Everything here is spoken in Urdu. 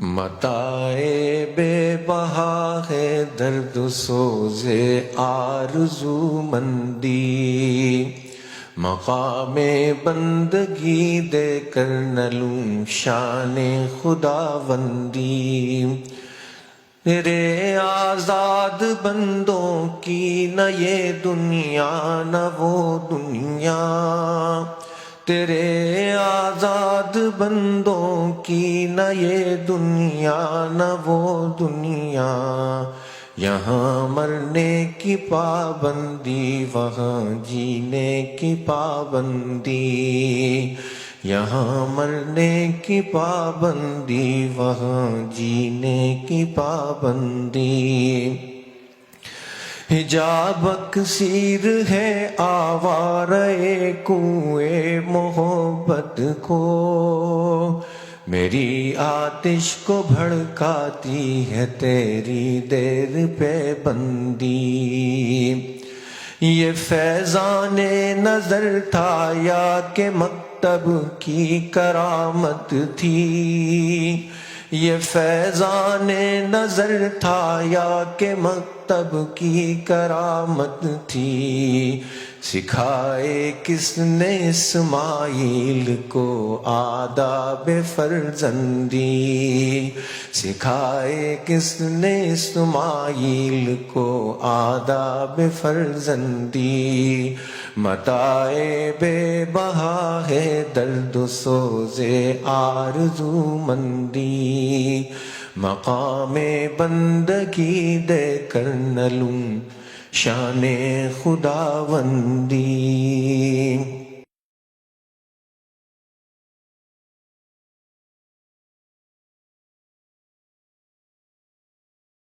متاع بے بہا ہے درد سوز آرزو مندی، مقام بندگی دے کر نہ لوں شان خداوندی۔ تیرے آزاد بندوں کی نہ یہ دنیا نہ وہ دنیا، تیرے آزاد بندوں کی نہ یہ دنیا نہ وہ دنیا، یہاں مرنے کی پابندی وہاں جینے کی پابندی، یہاں مرنے کی پابندی وہاں جینے کی پابندی۔ حجاب اکسیر ہے آوارے کنویں محبت کو، میری آتش کو بھڑکاتی ہے تیری دیر پہ بندی۔ یہ فیضان نظر تھا یا کہ مکتب کی کرامت تھی، یہ فیضان نظر تھا یا کہ مکتب کی کرامت تھی، سکھائے کس نے اسماعیل کو آداب فرزندی، سکھائے کس نے اسماعیل کو آداب فرزندی۔ متاع بے بہا ہے درد سوز آرزو مندی، مقام بندگی دے کر نہ لوں شان خداوندی۔